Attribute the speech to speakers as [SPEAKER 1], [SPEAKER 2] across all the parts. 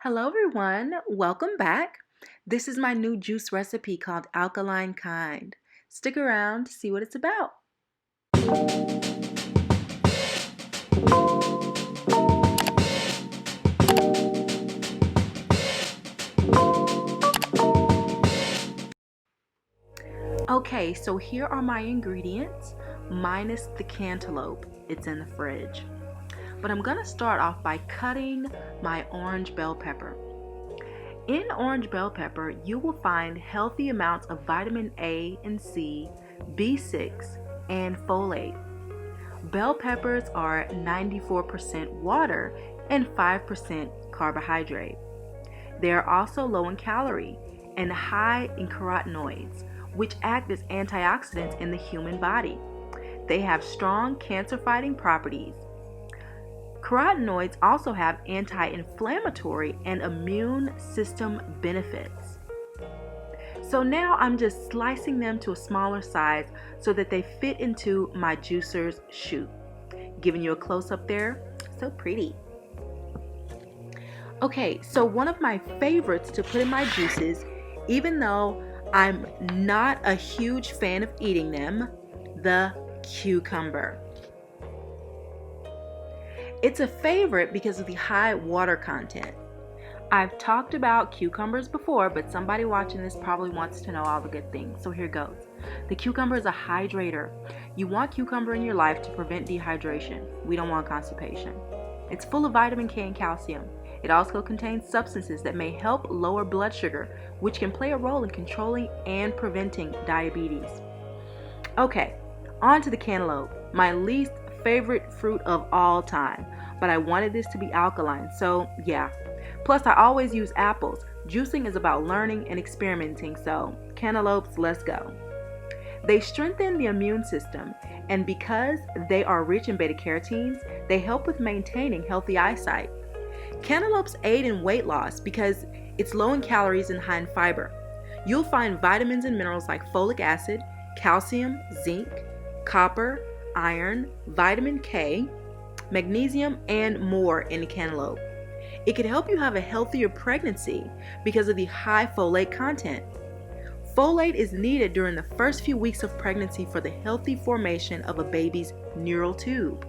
[SPEAKER 1] Hello everyone, welcome back. This is my new juice recipe called Alkaline Kind. Stick around to see what it's about. Okay, so here are my ingredients, minus the cantaloupe. It's in the fridge. But I'm gonna start off by cutting my orange bell pepper. In orange bell pepper, you will find healthy amounts of vitamin A and C, B6, and folate. Bell peppers are 94% water and 5% carbohydrate. They are also low in calorie and high in carotenoids, which act as antioxidants in the human body. They have strong cancer-fighting properties. Carotenoids also have anti-inflammatory and immune system benefits. So now I'm just slicing them to a smaller size so that they fit into my juicer's chute. Giving you a close-up there. So pretty. Okay, so one of my favorites to put in my juices, even though I'm not a huge fan of eating them, the cucumber. It's a favorite because of the high water content. I've talked about cucumbers before, but somebody watching this probably wants to know all the good things, so here goes. The cucumber is a hydrator. You want cucumber in your life to prevent dehydration. We don't want constipation. It's full of vitamin K and calcium. It also contains substances that may help lower blood sugar, which can play a role in controlling and preventing diabetes. Okay, on to the cantaloupe, my least favorite fruit of all time, but I wanted this to be alkaline, so yeah. Plus, I always use apples. Juicing is about learning and experimenting, so cantaloupes, let's go. They strengthen the immune system, and because they are rich in beta-carotenes, they help with maintaining healthy eyesight. Cantaloupes aid in weight loss because it's low in calories and high in fiber. You'll find vitamins and minerals like folic acid, calcium, zinc, copper, iron, vitamin K, magnesium, and more in the cantaloupe. It can help you have a healthier pregnancy because of the high folate content. Folate is needed during the first few weeks of pregnancy for the healthy formation of a baby's neural tube.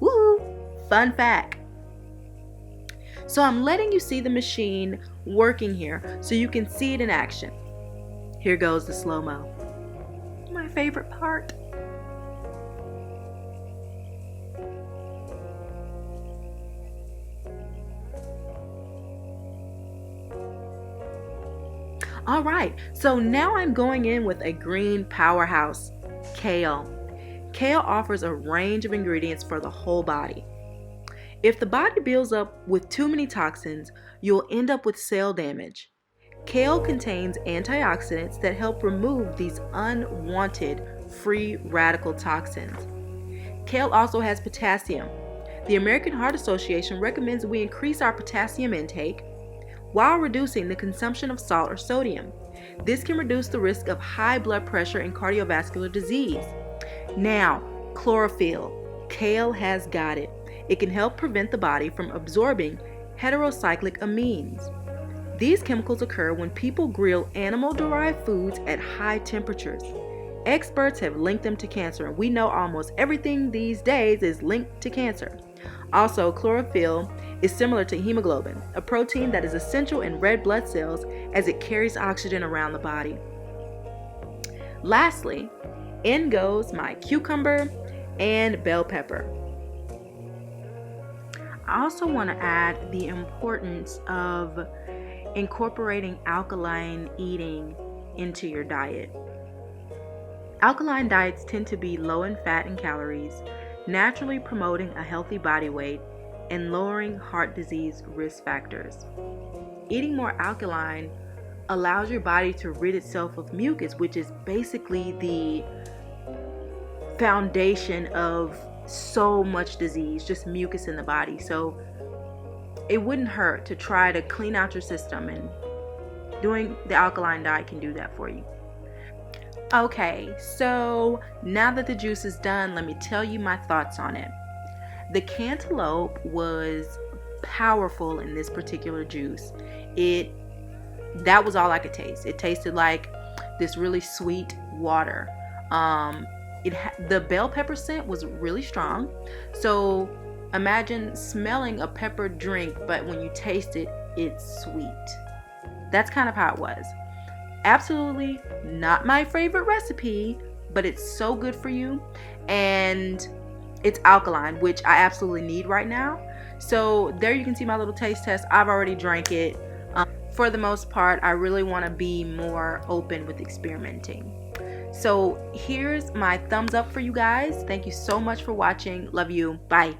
[SPEAKER 1] Woo! Fun fact. So I'm letting you see the machine working here so you can see it in action. Here goes the slow-mo. My favorite part. All right, so now I'm going in with a green powerhouse, kale. Kale offers a range of ingredients for the whole body. If the body builds up with too many toxins, you'll end up with cell damage. Kale contains antioxidants that help remove these unwanted free radical toxins. Kale also has potassium. The American Heart Association recommends we increase our potassium intake while reducing the consumption of salt or sodium. This can reduce the risk of high blood pressure and cardiovascular disease. Now, chlorophyll. Kale has got it. It can help prevent the body from absorbing heterocyclic amines. These chemicals occur when people grill animal-derived foods at high temperatures. Experts have linked them to cancer, and we know almost everything these days is linked to cancer. Also, chlorophyll is similar to hemoglobin, a protein that is essential in red blood cells as it carries oxygen around the body. Lastly, in goes my cucumber and bell pepper. I also want to add the importance of incorporating alkaline eating into your diet. Alkaline diets tend to be low in fat and calories, naturally promoting a healthy body weight and lowering heart disease risk factors. Eating more alkaline allows your body to rid itself of mucus, which is basically the foundation of so much disease, just mucus in the body. So it wouldn't hurt to try to clean out your system, and doing the alkaline diet can do that for you. Okay, so now that the juice is done, let me tell you my thoughts on it. The cantaloupe was powerful in this particular juice. That was all I could taste. It tasted like this really sweet water. The bell pepper scent was really strong. So imagine smelling a pepper drink, but when you taste it, it's sweet. That's kind of how it was. Absolutely not my favorite recipe, but it's so good for you. And it's alkaline, which I absolutely need right now. So there you can see my little taste test. I've already drank it. For the most part, I really want to be more open with experimenting. So here's my thumbs up for you guys. Thank you so much for watching. Love you. Bye.